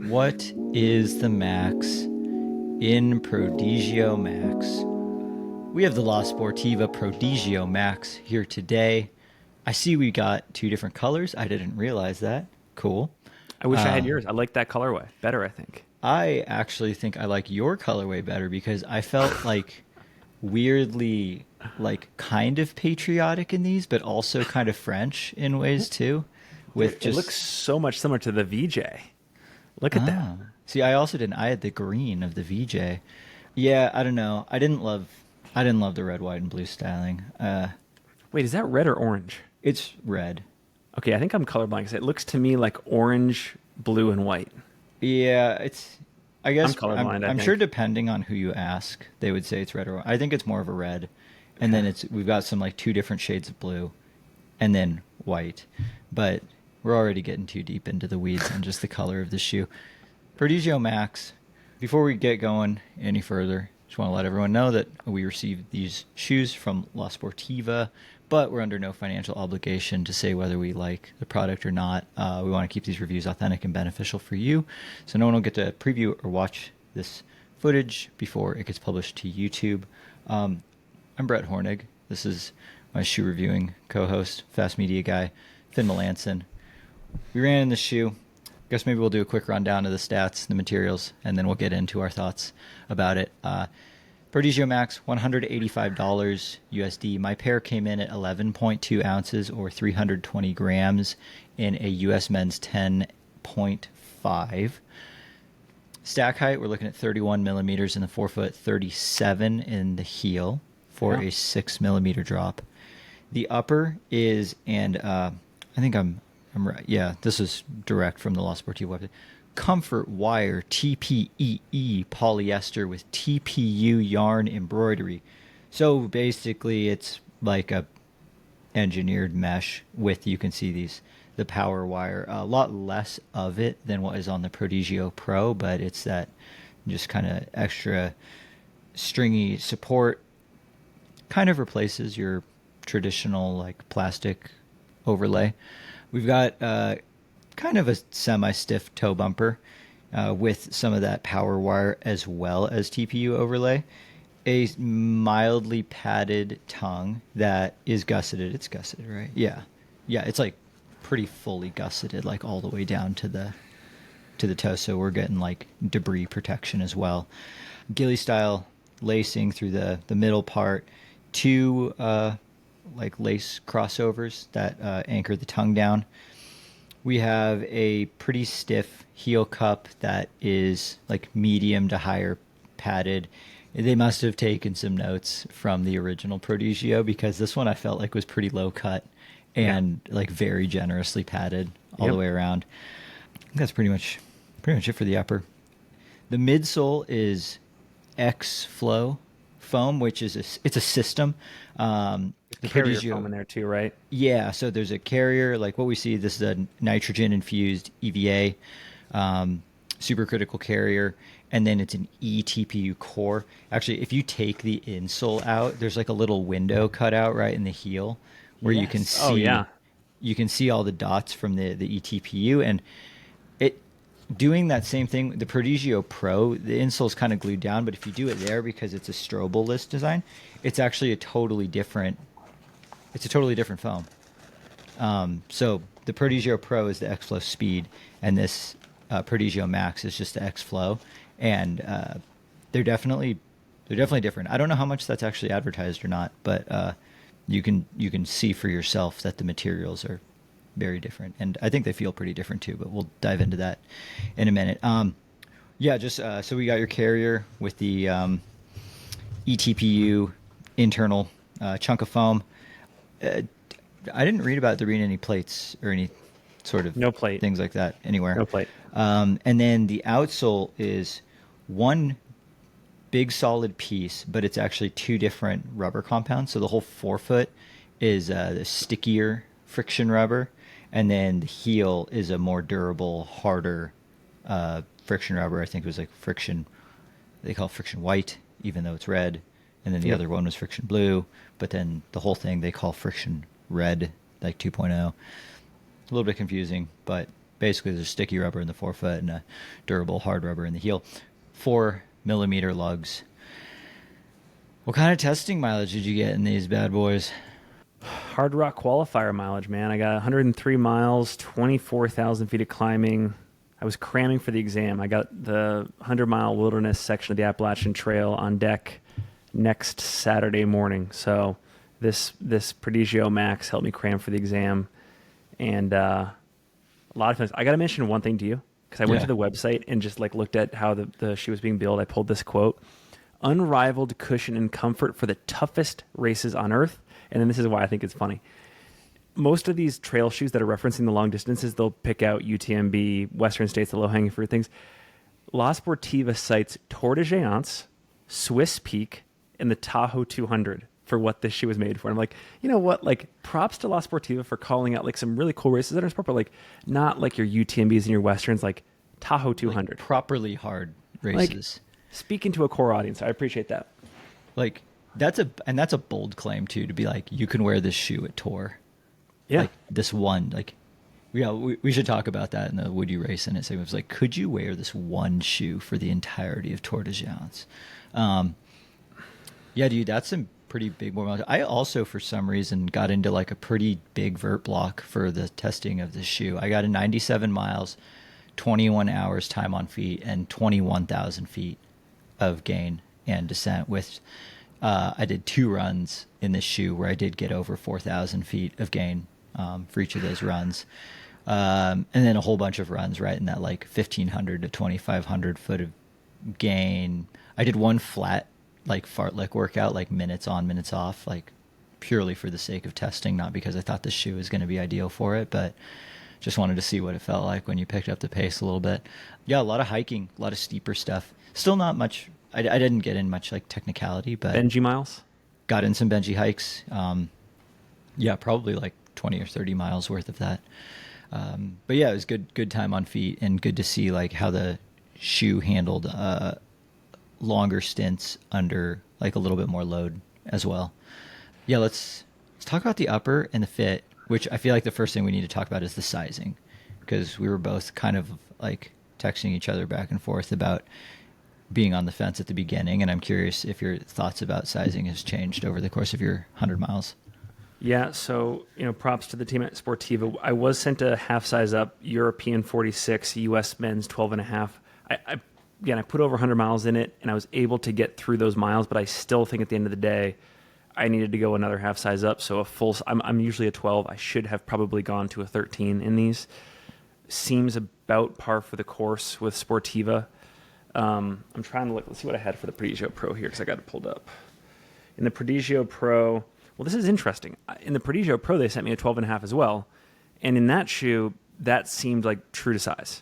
What is the max in Prodigio Max? We have the La Sportiva Prodigio Max here today. I see we got two different colors. I didn't realize that. Cool. I wish I had yours. I like that colorway better, I think. I actually think I like your colorway better because I felt like weirdly like kind of patriotic in these, but also kind of French in ways too. Dude, With it looks just so much similar to the VJ. Look at that. see, I also didn't. I had the green of the VJ. Yeah, I don't know. I didn't love the red, white, and blue styling. Wait, is that red or orange? It's red. Okay, I think I'm colorblind because it looks to me like orange, blue, and white. Yeah, it's. I I'm guess colorblind, I I'm sure think. depending on who you ask, they would say it's red or. I think it's more of a red, and then we've got some like two different shades of blue, and then white, but we're already getting too deep into the weeds on just the color of the shoe. Prodigio Max. Before we get going any further, just want to let everyone know that we received these shoes from La Sportiva, but we're under no financial obligation to say whether we like the product or not. We want to keep these reviews authentic and beneficial for you, so no one will get to preview or watch this footage before it gets published to YouTube. I'm Brett Hornig. This is my shoe reviewing co-host, fast media guy, Finn Melanson. We ran in the shoe. Guess maybe we'll do a quick rundown of the stats, the materials, and then we'll get into our thoughts about it. Prodigio Max, $185 USD. My pair came in at 11.2 ounces or 320 grams in a US men's 10.5. Stack height, we're looking at 31 millimeters in the forefoot, 37 in the heel for a 6 millimeter drop. The upper is, and I think I'm right. Yeah, this is direct from the La Sportiva website. Comfort wire TPEE polyester with TPU yarn embroidery. So basically, it's like a engineered mesh with, you can see the power wire. A lot less of it than what is on the Prodigio Pro, but it's that just kind of extra stringy support. Kind of replaces your traditional like plastic overlay. We've got kind of a semi-stiff toe bumper with some of that power wire as well as TPU overlay. A mildly padded tongue that is gusseted. It's gusseted, right? Yeah. Yeah, it's like pretty fully gusseted, like all the way down to the toe. So we're getting like debris protection as well. Ghillie style lacing through the middle part. Two like lace crossovers that anchor the tongue down. We have a pretty stiff heel cup that is like medium to higher padded. They must have taken some notes from the original Prodigio because this one I felt like was pretty low cut and like very generously padded all the way around. I think that's pretty much it for the upper. The midsole is X Flow foam, which is it's a system. The Carrier Prodigio, foam in there too, right? yeah. So there's a carrier, like what we see. This is a nitrogen infused EVA, supercritical carrier, and then it's an eTPU core. Actually, if you take the insole out, there's like a little window cut out right in the heel where you can see. Oh, yeah. You can see all the dots from the eTPU, and it doing that same thing. The Prodigio Pro, the insole is kind of glued down, but if you do it there because it's a strobel-less design, it's actually a totally different foam. So the Prodigio Pro is the X-Flow Speed, and this Prodigio Max is just the X-Flow, and they're definitely different. I don't know how much that's actually advertised or not, but you can see for yourself that the materials are very different, and I think they feel pretty different too. But we'll dive into that in a minute. So we got your carrier with the eTPU internal chunk of foam. I didn't read about there being any plates or any sort of No plate. things like that anywhere. No plate. And then the outsole is one big solid piece, but it's actually two different rubber compounds. So the whole forefoot is the stickier friction rubber, and then the heel is a more durable, harder friction rubber. I think it was like friction. They call it friction white, even though it's red. And then the other one was friction blue. But then the whole thing they call friction red, like 2.0. A little bit confusing, but Basically, there's sticky rubber in the forefoot and a durable hard rubber in the heel. 4 millimeter lugs. What kind of testing mileage did you get in these bad boys? Hard Rock qualifier mileage, man. I got 103 miles, 24,000 feet of climbing. I was cramming for the exam. I got the 100-mile wilderness section of the Appalachian Trail on deck next Saturday morning. So this Prodigio Max helped me cram for the exam. And a lot of times, I got to mention one thing to you, because I went to the website and just like looked at how the shoe was being built. I pulled this quote: "Unrivaled cushion and comfort for the toughest races on earth." And then this is why I think it's funny. Most of these trail shoes that are referencing the long distances, they'll pick out UTMB, Western States, the low-hanging fruit things. La Sportiva cites Tour de Géants, Swiss Peak, and the Tahoe 200 for what this shoe was made for. And I'm like, you know what? Like, props to La Sportiva for calling out like some really cool races that are in sport, but like not like your UTMBs and your Westerns, like Tahoe 200. Like properly hard races. Like, speaking to a core audience, I appreciate that. Like that's a bold claim too, to be like, you can wear this shoe at Tour. Yeah. Like this one, like, yeah, we should talk about that in the Would You Race in it segment. It was like, could you wear this one shoe for the entirety of Tour de Géants? Yeah, dude, that's some pretty big more. I also, for some reason, got into like a pretty big vert block for the testing of this shoe. I got a 97 miles, 21 hours time on feet, and 21,000 feet of gain and descent with. I did 2 runs in this shoe where I did get over 4,000 feet of gain for each of those runs. And then a whole bunch of runs right in that like 1,500 to 2,500 foot of gain. I did one flat like fartlek workout, like minutes on, minutes off, like purely for the sake of testing, not because I thought the shoe was going to be ideal for it, but just wanted to see what it felt like when you picked up the pace a little bit. Yeah, a lot of hiking, a lot of steeper stuff. Still not much. I didn't get in much like technicality, but Benji miles? Got in some Benji hikes. Yeah, probably like 20 or 30 miles worth of that. But yeah, it was good time on feet, and good to see like how the shoe handled longer stints under like a little bit more load as well. Yeah, let's talk about the upper and the fit, which I feel like the first thing we need to talk about is the sizing, because we were both kind of like texting each other back and forth about being on the fence at the beginning, and I'm curious if your thoughts about sizing has changed over the course of your 100 miles. Yeah, so, props to the team at Sportiva. I was sent a half size up, European 46, US men's 12 and a half. I put over 100 miles in it, and I was able to get through those miles, but I still think at the end of the day, I needed to go another half size up. So I'm usually a 12. I should have probably gone to a 13 in these. Seems about par for the course with Sportiva. I'm trying to look. Let's see what I had for the Prodigio Pro here, because I got it pulled up. In the Prodigio Pro, well, this is interesting. In the Prodigio Pro, they sent me a 12 and a half as well. And in that shoe, that seemed like true to size.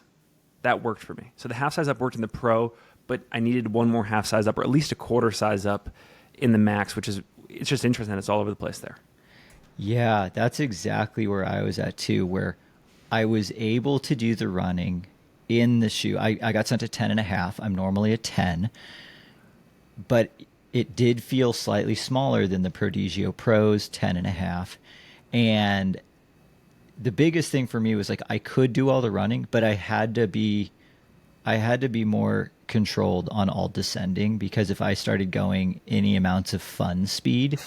That worked for me. So the half size up worked in the Pro, but I needed one more half size up, or at least a quarter size up in the Max, it's just interesting that it's all over the place there. Yeah, that's exactly where I was at too, where I was able to do the running in the shoe. I got sent a 10 and a half. I'm normally a 10, but it did feel slightly smaller than the Prodigio Pro's 10 and a half. And the biggest thing for me was like, I could do all the running, but I had to be more controlled on all descending, because if I started going any amounts of fun speed,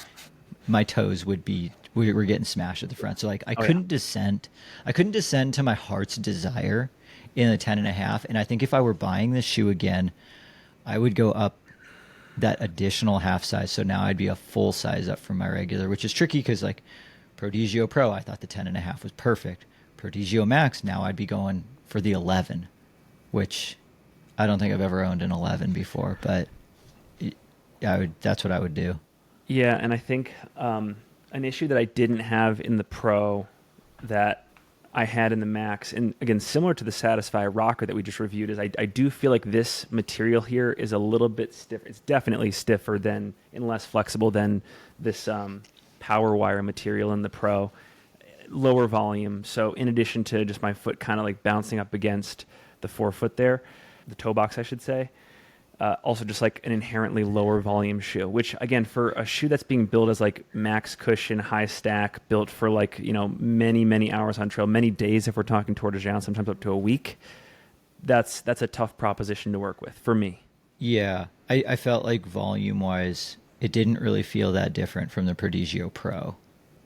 my toes we were getting smashed at the front. So like I couldn't descend to my heart's desire in a 10 and a half. And I think if I were buying this shoe again, I would go up that additional half size. So now I'd be a full size up from my regular, which is tricky because like Prodigio Pro, I thought the 10 and a half was perfect. Prodigio Max, now I'd be going for the 11, which I don't think I've ever owned an 11 before, but that's what I would do. Yeah, and I think an issue that I didn't have in the Pro that I had in the Max, and again, similar to the Satisfy Rocker that we just reviewed, is I do feel like this material here is a little bit stiff. It's definitely stiffer and less flexible than this power wire material in the Pro. Lower volume. So in addition to just my foot kind of like bouncing up against the forefoot there, the toe box, I should say, Also just like an inherently lower volume shoe, which again, for a shoe that's being built as like max cushion, high stack, built for like, many, many hours on trail, many days if we're talking Tour de Géant, sometimes up to a week, that's a tough proposition to work with for me. Yeah, I felt like volume wise, it didn't really feel that different from the Prodigio Pro.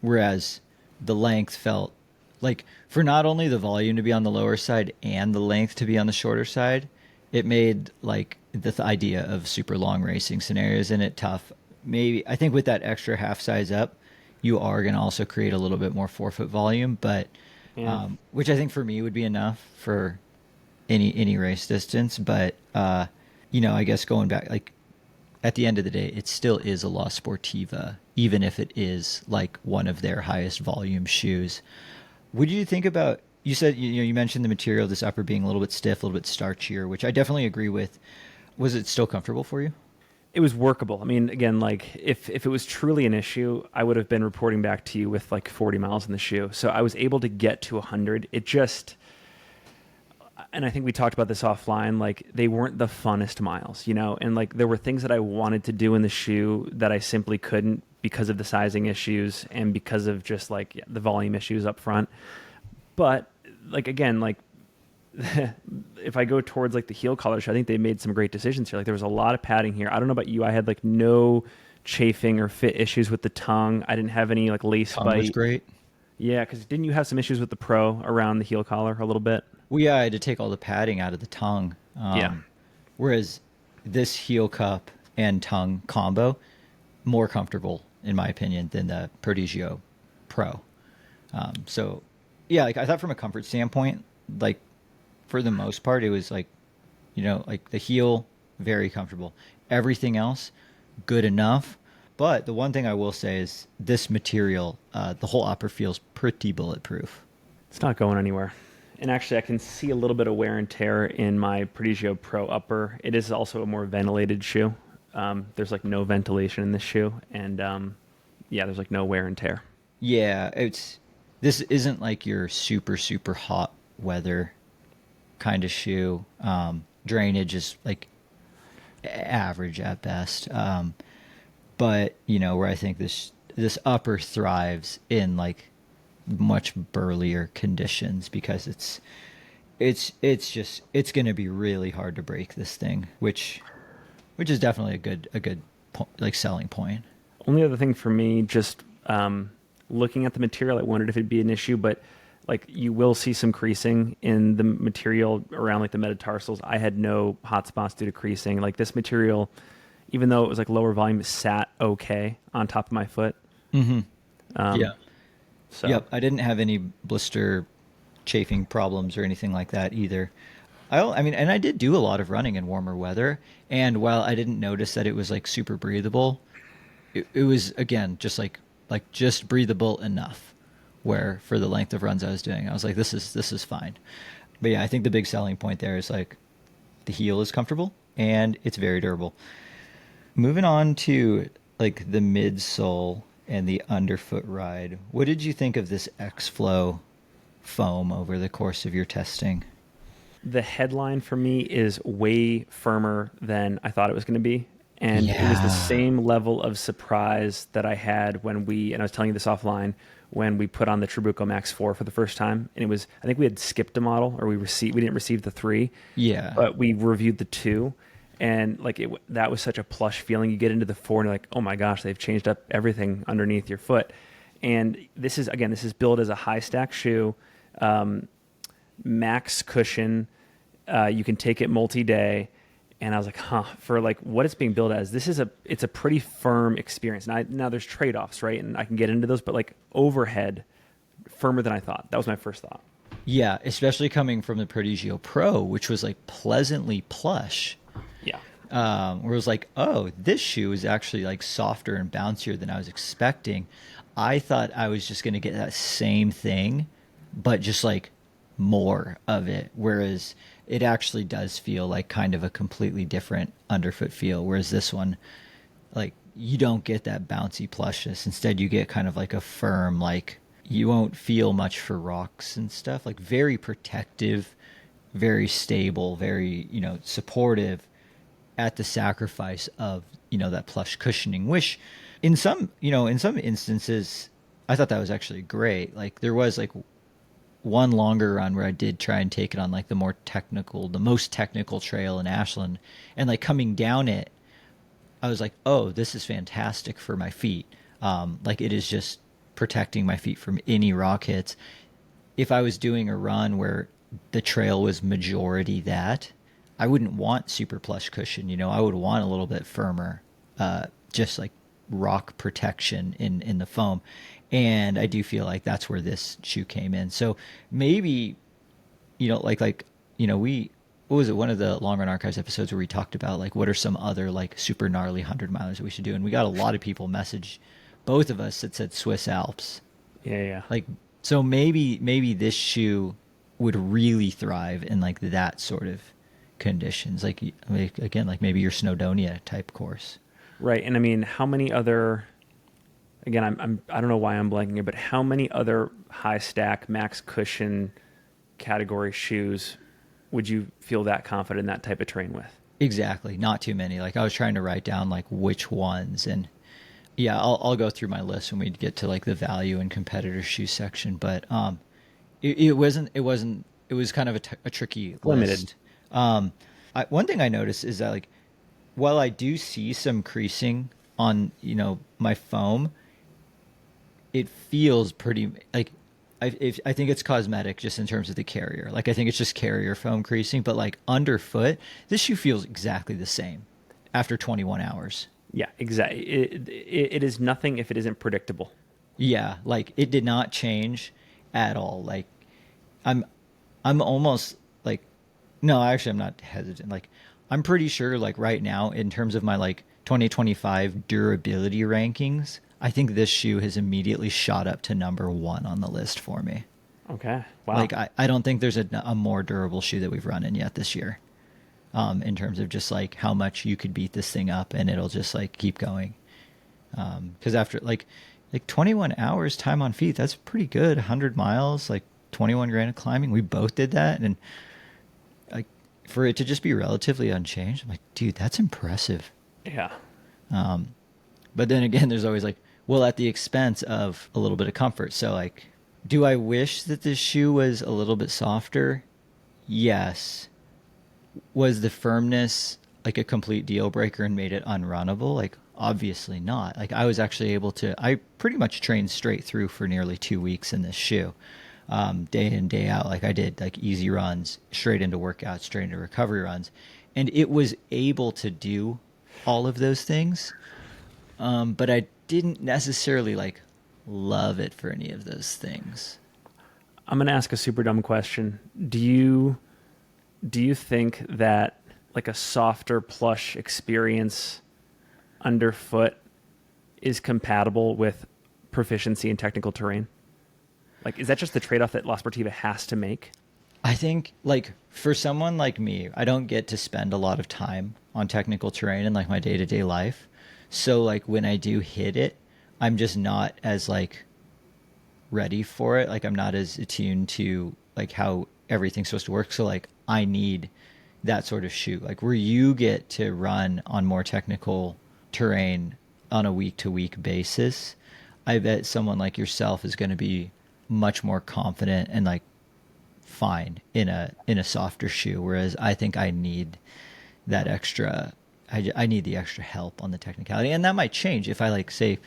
Whereas the length felt like, for not only the volume to be on the lower side and the length to be on the shorter side, it made like the idea of super long racing scenarios in it tough. Maybe I think with that extra half size up, you are going to also create a little bit more forefoot volume, but Yeah. which I think for me would be enough for any race distance. But I guess going back, like at the end of the day, it still is a La Sportiva, even if it is like one of their highest volume shoes. What do you think about? You said you mentioned the material of this upper being a little bit stiff, a little bit starchier, which I definitely agree with. Was it still comfortable for you? It was workable. I mean, again, like if it was truly an issue, I would have been reporting back to you with like 40 miles in the shoe. So I was able to get to 100. It just, and I think we talked about this offline, like they weren't the funnest miles, and like there were things that I wanted to do in the shoe that I simply couldn't because of the sizing issues and because of just like the volume issues up front. But like, again, like if I go towards like the heel collars, I think they made some great decisions here. Like there was a lot of padding here. I don't know about you. I had like no chafing or fit issues with the tongue. I didn't have any like lace Tongue was bite. great. Yeah, because didn't you have some issues with the Pro around the heel collar a little bit? Well, yeah, I had to take all the padding out of the tongue. Yeah. Whereas this heel cup and tongue combo, more comfortable in my opinion than the Prodigio Pro. So, yeah, like I thought from a comfort standpoint, like for the most part, it was like, like the heel, very comfortable. Everything else, good enough. But the one thing I will say is this material, the whole upper feels pretty bulletproof. It's not going anywhere. And actually, I can see a little bit of wear and tear in my Prodigio Pro upper. It is also a more ventilated shoe. There's like no ventilation in this shoe, and yeah, there's like no wear and tear. Yeah, this isn't like your super super hot weather kind of shoe. Drainage is like average at best. But where I think this upper thrives in like much burlier conditions because it's going to be really hard to break this thing, which is definitely a good like selling point. Only other thing for me, just looking at the material, I wondered if it'd be an issue, but like you will see some creasing in the material around like the metatarsals. I had no hot spots due to creasing. Like this material, even though it was like lower volume, it sat okay on top of my foot. Mm-hmm. Yeah. So Yep. I didn't have any blister chafing problems or anything like that either. I mean, and I did do a lot of running in warmer weather, and while I didn't notice that it was like super breathable, it was again just like just breathable enough where for the length of runs I was doing, I was like, this is fine. But yeah, I think the big selling point there is like the heel is comfortable and it's very durable. Moving on to like the midsole and the underfoot ride, what did you think of this X-Flow foam over the course of your testing? the headline for me is way firmer than I thought it was going to be. And it was the Yeah. same level of surprise that I had when and I was telling you this offline, when we put on the Trabuco Max 4 for the first time. And it was, I think we had skipped a model, or we didn't receive the 3, Yeah. but we reviewed the 2. And like that was such a plush feeling. You get into the 4 and you're like, oh my gosh, they've changed up everything underneath your foot. And this is billed as a high stack shoe, max cushion. You can take it multi-day. And I was like, for like what it's being billed as, it's a pretty firm experience. Now there's trade-offs, right? And I can get into those, but like overhead, firmer than I thought. That was my first thought. Yeah, especially coming from the Prodigio Pro, which was like pleasantly plush. Yeah. Where it was like, oh, this shoe is actually like softer and bouncier than I was expecting. I thought I was just going to get that same thing, but just like more of it. Whereas it actually does feel like kind of a completely different underfoot feel. Whereas this one, like you don't get that bouncy plushness. Instead, you get kind of like a firm, like you won't feel much for rocks and stuff. Like very protective, very stable, very, supportive. at the sacrifice of, that plush cushioning, which in some instances, I thought that was actually great. Like there was like one longer run where I did try and take it on like the most technical trail in Ashland, and like coming down it, I was like, oh, this is fantastic for my feet. Like it is just protecting my feet from any rock hits. If I was doing a run where the trail was majority that, I wouldn't want super plush cushion. I would want a little bit firmer, just like rock protection in the foam. And I do feel like that's where this shoe came in. So maybe, we, what was it? One of the Long Run Archives episodes where we talked about like, what are some other like super gnarly 100 milers that we should do? And we got a lot of people message both of us that said Swiss Alps. Yeah, yeah. Like, so maybe this shoe would really thrive in like that sort of conditions. Like, again, like maybe your Snowdonia type course. Right. And I mean, how many other, again, I don't know why I'm blanking here, but how many other high stack max cushion category shoes would you feel that confident in that type of terrain with? Exactly. Not too many. Like I was trying to write down like which ones, and yeah, I'll go through my list when we get to like the value and competitor shoe section. But it was kind of a tricky Limited. list. One thing I noticed is that like while I do see some creasing on my foam, it feels pretty like I think it's cosmetic just in terms of the carrier. Like I think it's just carrier foam creasing, but like underfoot, this shoe feels exactly the same after 21 hours. Yeah, exactly. It is nothing if it isn't predictable. Yeah, like it did not change at all. Like I'm I'm almost like no, actually I'm not hesitant. Like I'm pretty sure like right now in terms of my like 2025 durability rankings, I think this shoe has immediately shot up to number 1 on the list for me. Okay. Wow. Like I don't think there's a more durable shoe that we've run in yet this year. In terms of just like how much you could beat this thing up and it'll just like keep going. Because after like 21 hours time on feet, that's pretty good. 100 miles, like 21 grand of climbing. We both did that, and like for it to just be relatively unchanged, I'm like, dude, that's impressive. Yeah. But then again, there's always like, well, at the expense of a little bit of comfort. So like, do I wish that this shoe was a little bit softer? Yes. Was the firmness like a complete deal breaker and made it unrunnable? Like, obviously not. Like, I was actually able to, I pretty much trained straight through for nearly 2 weeks in this shoe, day in, day out. Like, I did like easy runs, straight into workouts, straight into recovery runs. And it was able to do all of those things. But I didn't necessarily like love it for any of those things. I'm going to ask a super dumb question. Do you think that like a softer plush experience underfoot is compatible with proficiency in technical terrain? Like, is that just the trade-off that La Sportiva has to make? I think like for someone like me, I don't get to spend a lot of time on technical terrain in like my day-to-day life. So like when I do hit it, I'm just not as like ready for it. Like I'm not as attuned to like how everything's supposed to work. So like I need that sort of shoe, like where you get to run on more technical terrain on a week to week basis. I bet someone like yourself is going to be much more confident and like fine in a softer shoe. Whereas I think I need that extra, I need the extra help on the technicality. And that might change if I like say,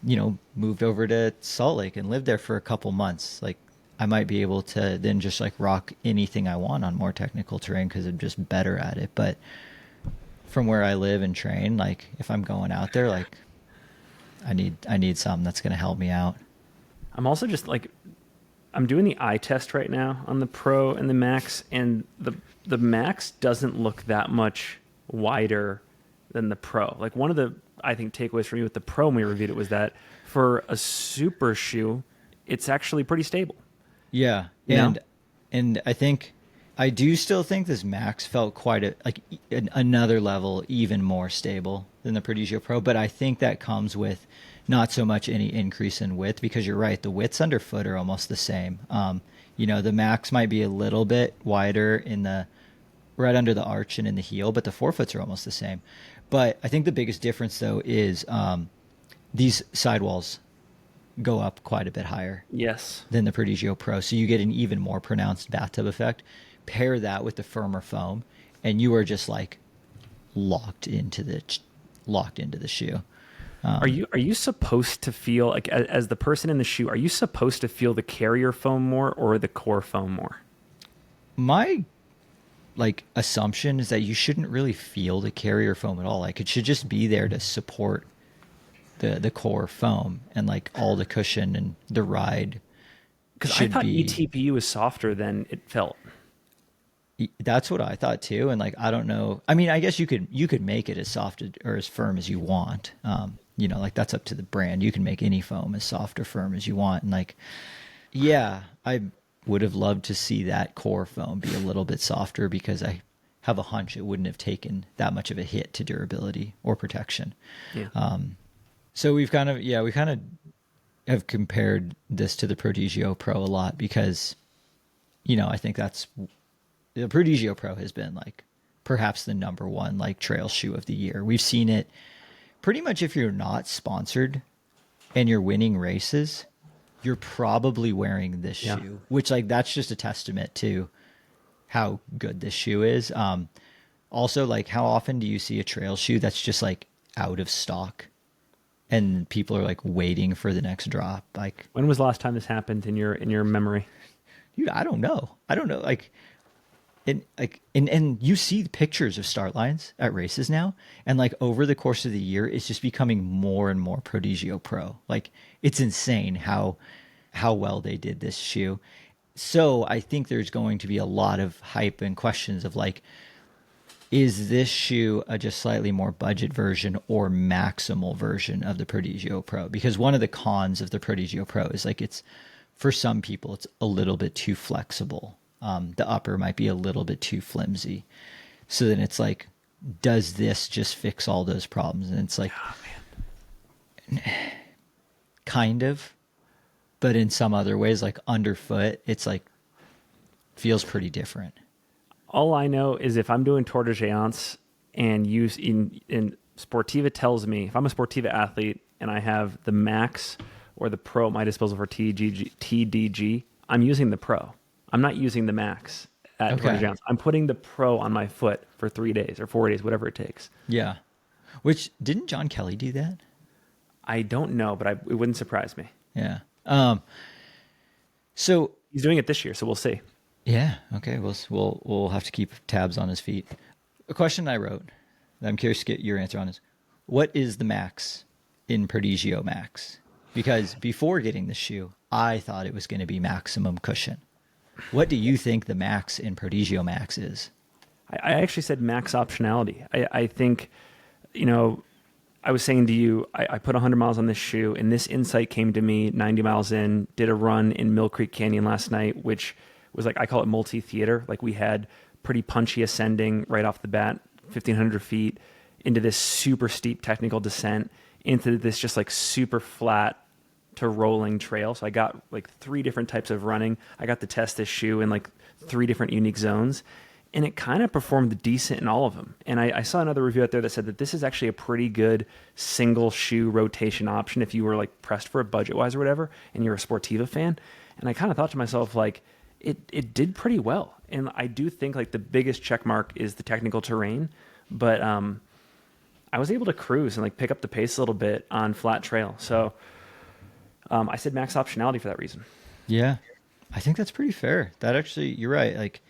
moved over to Salt Lake and lived there for a couple months. Like I might be able to then just like rock anything I want on more technical terrain because I'm just better at it. But from where I live and train, like if I'm going out there, like I need something that's going to help me out. I'm also just like, I'm doing the eye test right now on the Pro and the Max, and the Max doesn't look that much wider than the Pro. Like one of the, I think, takeaways for me with the Pro when we reviewed it was that for a super shoe, it's actually pretty stable. Yeah. And I think I do still think this Max felt quite another level even more stable than the Prodigio Pro, but I think that comes with not so much any increase in width, because you're right, the widths underfoot are almost the same. The Max might be a little bit wider in the right under the arch and in the heel, but the forefoots are almost the same. But I think the biggest difference though is these sidewalls go up quite a bit higher Yes. than the Prodigio Pro, so you get an even more pronounced bathtub effect. Pair that with the firmer foam, and you are just like locked into the shoe. Are you supposed to feel like as the person in the shoe? Are you supposed to feel the carrier foam more or the core foam more? My like assumption is that you shouldn't really feel the carrier foam at all. Like it should just be there to support the core foam, and like all the cushion and the ride Because I should thought be. ETPU was softer than it felt. That's what I thought too, and like I don't know. I mean, I guess you could make it as soft or as firm as you want. Like that's up to the brand. You can make any foam as soft or firm as you want, and like, yeah, I would have loved to see that core foam be a little bit softer because I have a hunch it wouldn't have taken that much of a hit to durability or protection. Yeah. So we kind of have compared this to the Prodigio Pro a lot because, I think that's the Prodigio Pro has been like perhaps the number one like trail shoe of the year. We've seen it pretty much if you're not sponsored and you're winning races, you're probably wearing this Yeah. shoe, which like that's just a testament to how good this shoe is. Also, like how often do you see a trail shoe that's just like out of stock? And people are like waiting for the next drop. Like, When was the last time this happened in your memory? dude, I don't know. And you see the pictures of start lines at races now, and like over the course of the year, it's just becoming more and more Prodigio Pro. Like it's insane how well they did this shoe. So I think there's going to be a lot of hype and questions of like, is this shoe a just slightly more budget version or maximal version of the Prodigio Pro? Because one of the cons of the Prodigio Pro is like it's, for some people, it's a little bit too flexible. The upper might be a little bit too flimsy. So then it's like, does this just fix all those problems? And it's like, kind of, but in some other ways, like underfoot, it's like feels pretty different. All I know is if I'm doing Tour de Géance and use in Sportiva tells me if I'm a Sportiva athlete and I have the Max or the Pro at my disposal for TDG, I'm using the Pro. I'm not using the Max at Tour de Géance. I'm putting the Pro on my foot for 3 days or 4 days, whatever it takes. Yeah. Which, didn't John Kelly do that? I don't know, but it wouldn't surprise me. Yeah. So He's doing it this year, so we'll see. yeah, okay. We'll have to keep tabs on his feet. A question I wrote that I'm curious to get your answer on is, what is the max in Prodigio Max? Because before getting this shoe, I thought it was going to be maximum cushion. What do you think the max in Prodigio Max is? I actually said max optionality. I think, I was saying to you, I put 100 miles on this shoe, and this insight came to me 90 miles in, did a run in Mill Creek Canyon last night, which was like, I call it multi-theater. Like we had pretty punchy ascending right off the bat, 1,500 feet, into this super steep technical descent, into this just like super flat to rolling trail. So I got like 3 different types of running. I got to test this shoe in like 3 different unique zones. And it kind of performed decent in all of them. And I saw another review out there that said that this is actually a pretty good single shoe rotation option if you were like pressed for it budget-wise or whatever, and you're a Sportiva fan. And I kind of thought to myself, like, it did pretty well. And I do think like the biggest check mark is the technical terrain. But I was able to cruise and like pick up the pace a little bit on flat trail. So I said max optionality for that reason. Yeah, I think that's pretty fair. That actually, you're right. Like,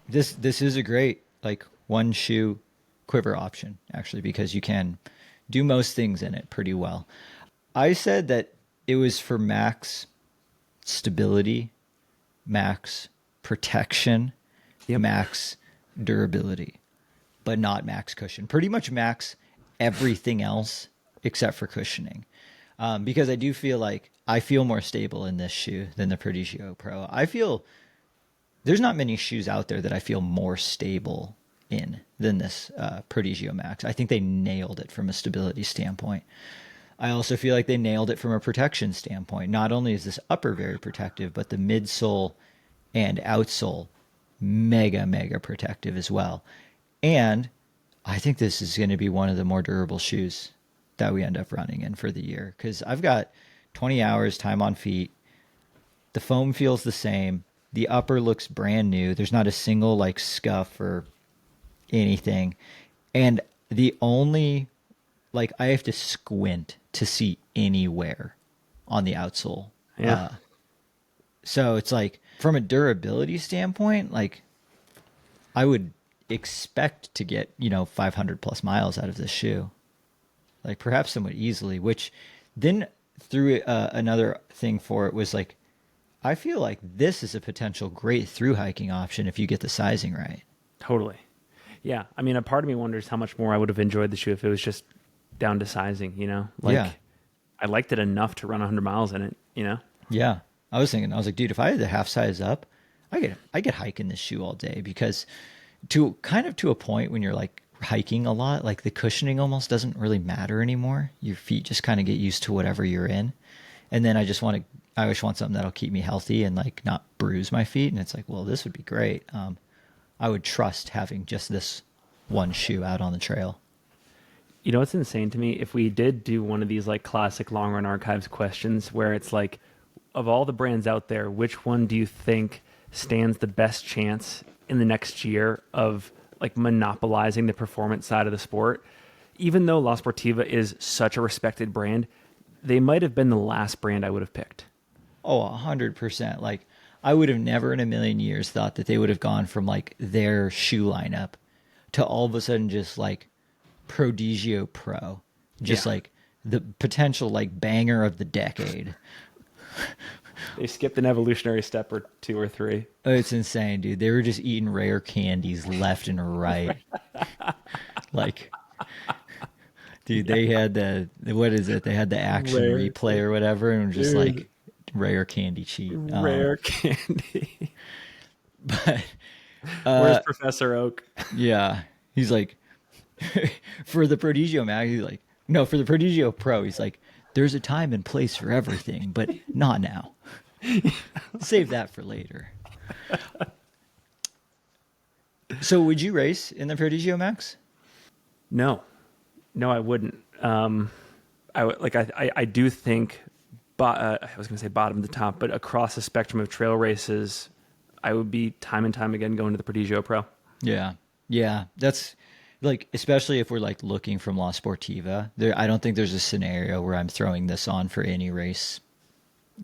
this is a great like one shoe quiver option actually, because you can do most things in it pretty well. I said that it was for max stability, max protection, max durability, but not max cushion. Pretty much max everything else except for cushioning. Because I do feel like I feel more stable in this shoe than the Prodigio Pro. I feel there's not many shoes out there that I feel more stable in than this Prodigio Max. I think they nailed it from a stability standpoint. I also feel like they nailed it from a protection standpoint. Not only is this upper very protective, but the midsole and outsole mega, mega protective as well. And I think this is going to be one of the more durable shoes that we end up running in for the year, because I've got 20 hours time on feet. The foam feels the same. The upper looks brand new. There's not a single like scuff or anything. And the only, like, I have to squint to see any wear on the outsole. Yeah. So it's like, from a durability standpoint, like, I would expect to get, 500 plus miles out of this shoe. Like, perhaps somewhat easily, which then through another thing for it was like, I feel like this is a potential great through hiking option if you get the sizing right. Totally. Yeah. I mean, a part of me wonders how much more I would have enjoyed the shoe if it was just down to sizing, Like, Yeah. I liked it enough to run 100 miles in it. Yeah. I was like, dude, if I had the half size up, I could hike in this shoe all day, because to a point when you're like hiking a lot, like the cushioning almost doesn't really matter anymore. Your feet just kind of get used to whatever you're in. And then I always want something that'll keep me healthy and like not bruise my feet. And it's like, well, this would be great. I would trust having just this one shoe out on the trail. You know what's insane to me? If we did do one of these like classic long run archives questions where it's like, of all the brands out there, which one do you think stands the best chance in the next year of like monopolizing the performance side of the sport? Even though La Sportiva is such a respected brand, they might have been the last brand I would have picked. Oh, 100%. Like, I would have never in a million years thought that they would have gone from like their shoe lineup to all of a sudden just like Prodigio Pro, just Yeah. like the potential like banger of the decade. They skipped an evolutionary step or two or three. Oh, it's insane, dude. They were just eating rare candies left and right. Like, dude, they had what is it? They had the action Rare. replay or whatever, and were just Dude. like rare candy cheat. Rare candy. But Where's Professor Oak? yeah, he's like, for the Prodigio Max, he's like, no, for the Prodigio Pro, he's like, there's a time and place for everything, but not now. Save that for later. So would you race in the Prodigio Max? No, I wouldn't. I do think, I was going to say bottom to top, but across the spectrum of trail races, I would be time and time again going to the Prodigio Pro. Yeah. Yeah. That's like, especially if we're like looking from La Sportiva, I don't think there's a scenario where I'm throwing this on for any race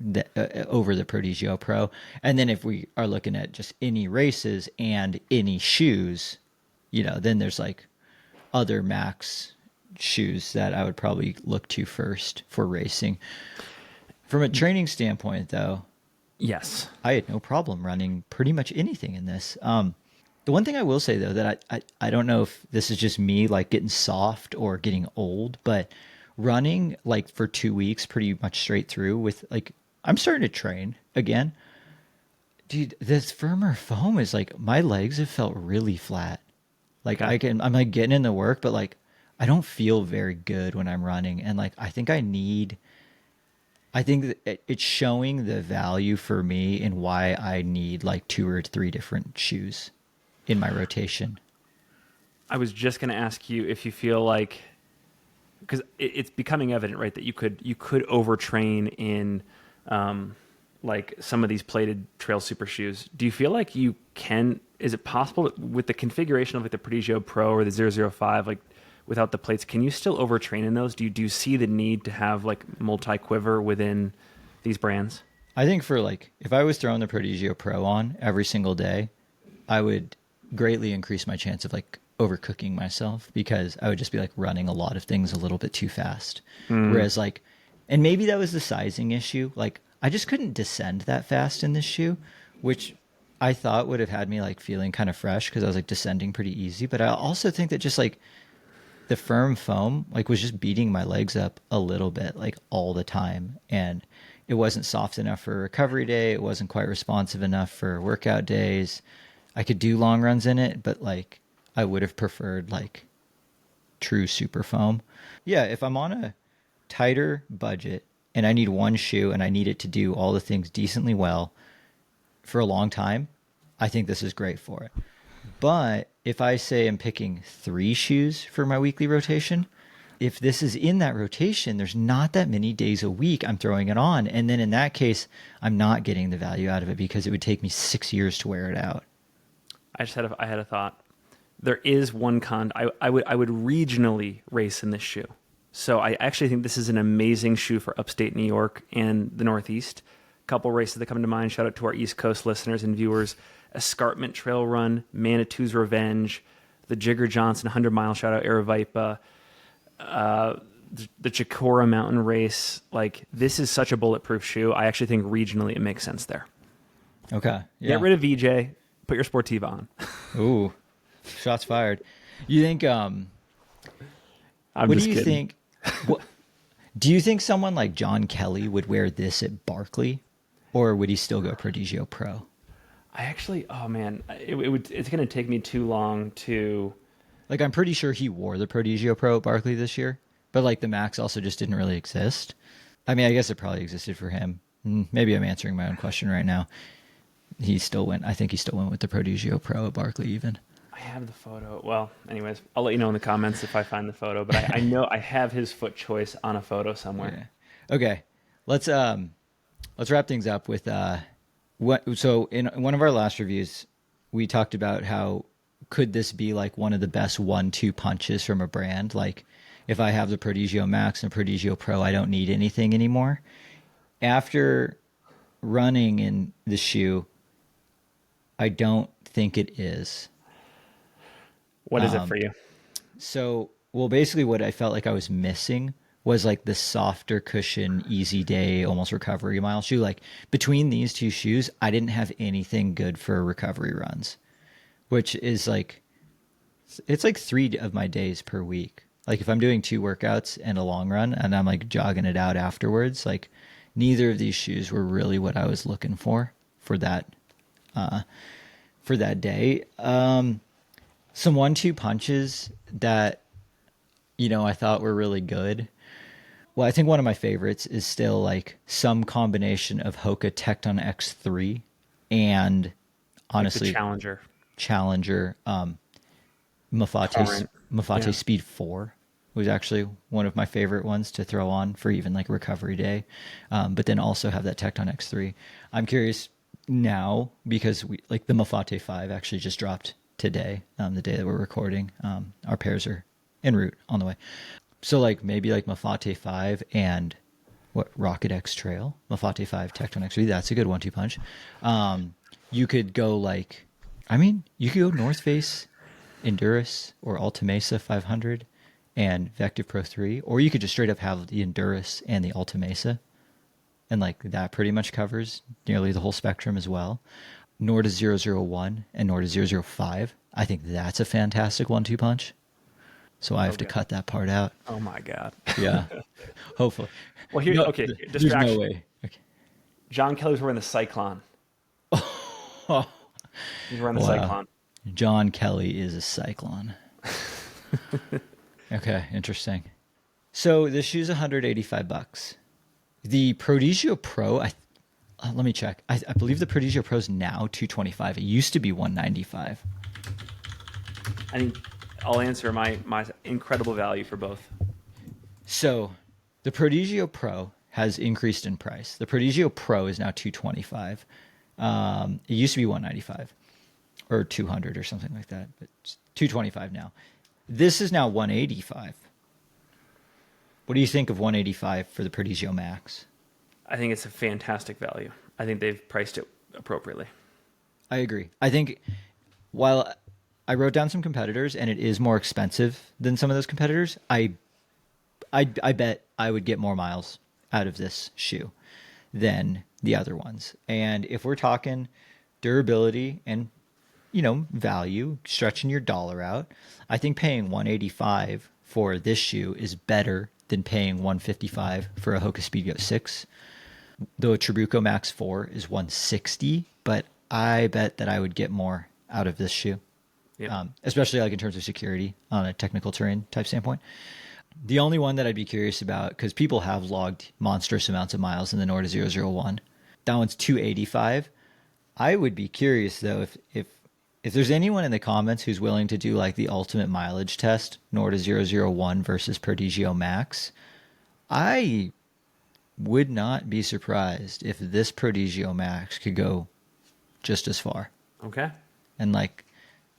that, over the Prodigio Pro. And then if we are looking at just any races and any shoes, then there's like other Max shoes that I would probably look to first for racing. From a training standpoint, though, Yes. I had no problem running pretty much anything in this. The one thing I will say, though, that I don't know if this is just me like getting soft or getting old, but running like for 2 weeks pretty much straight through with like, I'm starting to train again. Dude, this firmer foam is like, my legs have felt really flat. Like Okay. I'm like getting into work, but like I don't feel very good when I'm running. And like, I think that it's showing the value for me in why I need like 2 or 3 different shoes in my rotation. I was just going to ask you if you feel like, because it's becoming evident, right, that you could overtrain in like some of these plated trail super shoes. Do you feel like you can? Is it possible with the configuration of like the Prodigio Pro or the 005, like without the plates, can you still overtrain in those? Do you see the need to have like multi quiver within these brands? I think for like, if I was throwing the Prodigio Pro on every single day, I would greatly increase my chance of like overcooking myself, because I would just be like running a lot of things a little bit too fast. Whereas like, and maybe that was the sizing issue. Like, I just couldn't descend that fast in this shoe, which I thought would have had me like feeling kind of fresh because I was like descending pretty easy. But I also think that just like the firm foam like was just beating my legs up a little bit like all the time, and it wasn't soft enough for recovery day. It wasn't quite responsive enough for workout days. I could do long runs in it, but like I would have preferred like true super foam. Yeah, if I'm on a tighter budget and I need one shoe and I need it to do all the things decently well for a long time, I think this is great for it. But if I say I'm picking 3 shoes for my weekly rotation, if this is in that rotation, there's not that many days a week I'm throwing it on. And then in that case, I'm not getting the value out of it because it would take me 6 years to wear it out. I had a thought. There is one con. I would regionally race in this shoe. So I actually think this is an amazing shoe for upstate New York and the Northeast. A couple races that come to mind. Shout out to our East Coast listeners and viewers. Escarpment Trail Run, Manitou's Revenge, the Jigger Johnson 100-mile, shout out Aravaipa, the Chikora Mountain Race. Like, this is such a bulletproof shoe. I actually think regionally it makes sense there. Okay. Yeah. Get rid of VJ, put your Sportiva on. Ooh, shots fired. You think, I'm what just do you kidding. think? Do you think someone like John Kelly would wear this at Barkley, or would he still go Prodigio Pro? I actually, oh man, it's going to take me too long to. Like, I'm pretty sure he wore the Prodigio Pro at Barkley this year, but like the Max also just didn't really exist. I mean, I guess it probably existed for him. Maybe I'm answering my own question right now. I think he still went with the Prodigio Pro at Barkley even. I have the photo. Well, anyways, I'll let you know in the comments if I find the photo, but I know I have his foot choice on a photo somewhere. Yeah. Okay. Let's wrap things up with so in one of our last reviews, we talked about how could this be like one of the best 1-2 punches from a brand? Like, if I have the Prodigio Max and Prodigio Pro, I don't need anything anymore. After running in the shoe, I don't think it is. What is it for you? So, well, basically what I felt like I was missing was like the softer cushion, easy day, almost recovery mile shoe. Like, between these two shoes, I didn't have anything good for recovery runs, which is like, it's like 3 of my days per week. Like, if I'm doing 2 workouts and a long run and I'm like jogging it out afterwards, like, neither of these shoes were really what I was looking for that day. Some 1-2 punches that, I thought were really good. Well, I think one of my favorites is still like some combination of Hoka Tecton X3 and, honestly, like the Challenger Mafate Yeah. Speed 4 was actually one of my favorite ones to throw on for even like recovery day. But then also have that Tecton X3. I'm curious now because the Mafate 5 actually just dropped today, the day that we're recording. Our pairs are en route on the way. So like maybe like Mafate 5 and Rocket X Trail, Mafate 5 Tecton X3. That's a good 1-2 punch. You could go you could go North Face Endurus or Alta Mesa 500 and Vective Pro 3, or you could just straight up have the Endurus and the Alta Mesa, and like that pretty much covers nearly the whole spectrum as well. Norda 001 and Norda 005. I think that's a fantastic 1-2 punch. So I have to cut that part out. Oh my God. Yeah. Hopefully. Well, here, okay, There's distraction. no way. Okay. John Kelly's wearing the Cyclone. Oh, He's wearing the wow. Cyclone. John Kelly is a cyclone. Okay, interesting. So the shoe's $185. The Prodigio Pro, let me check. I believe the Prodigio Pro is now $225. It used to be $195. I think I'll answer my incredible value for both. So the Prodigio Pro has increased in price. The Prodigio Pro is now $225. It used to be $195 or $200 or something like that, but it's $225 now. This is now $185. What do you think of $185 for the Prodigio Max? I think it's a fantastic value. I think they've priced it appropriately. I agree. I think while I wrote down some competitors and it is more expensive than some of those competitors, I bet I would get more miles out of this shoe than the other ones. And if we're talking durability and, value, stretching your dollar out, I think paying $185 for this shoe is better than paying $155 for a Hoka Speedgoat 6. The Trabuco Max 4 is $160, but I bet that I would get more out of this shoe. Yep. Especially like in terms of security on a technical terrain type standpoint. The only one that I'd be curious about, because people have logged monstrous amounts of miles in the Norda 001, that one's $285. I would be curious though if there's anyone in the comments who's willing to do like the ultimate mileage test, Norda 001 versus Prodigio Max. I would not be surprised if this Prodigio Max could go just as far. Okay. And like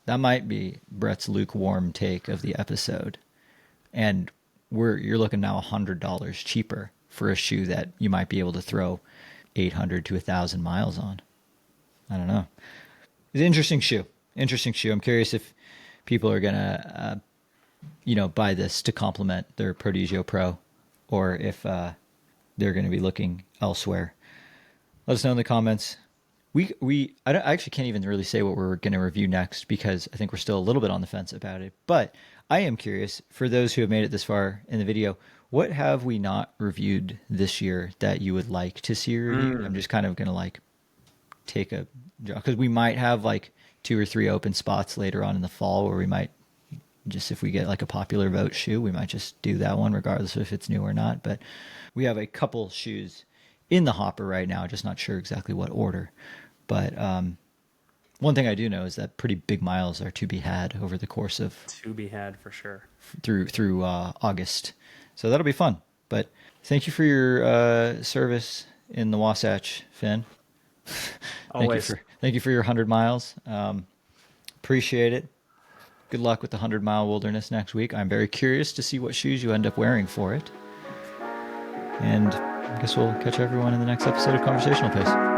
that might be Brett's lukewarm take of the episode. And you're looking now $100 cheaper for a shoe that you might be able to throw 800 to 1,000 miles on. I don't know. It's an interesting shoe. Interesting shoe. I'm curious if people are gonna, buy this to complement their Prodigio Pro, or if they're going to be looking elsewhere. Let us know in the comments. I actually can't even really say what we're going to review next because I think we're still a little bit on the fence about it. But I am curious, for those who have made it this far in the video, what have we not reviewed this year that you would like to see reviewed? I'm just kind of going to like take a, because we might have like 2 or 3 open spots later on in the fall where we might just, if we get like a popular vote shoe, we might just do that one regardless of if it's new or not. But we have a couple shoes in the hopper right now, just not sure exactly what order. But one thing I do know is that pretty big miles are to be had over the course of To be had for sure. through August. So that'll be fun. But thank you for your service in the Wasatch, Finn. Always. Thank you for your 100 miles. Appreciate it. Good luck with the 100-mile wilderness next week. I'm very curious to see what shoes you end up wearing for it. And I guess we'll catch everyone in the next episode of Conversational Pace.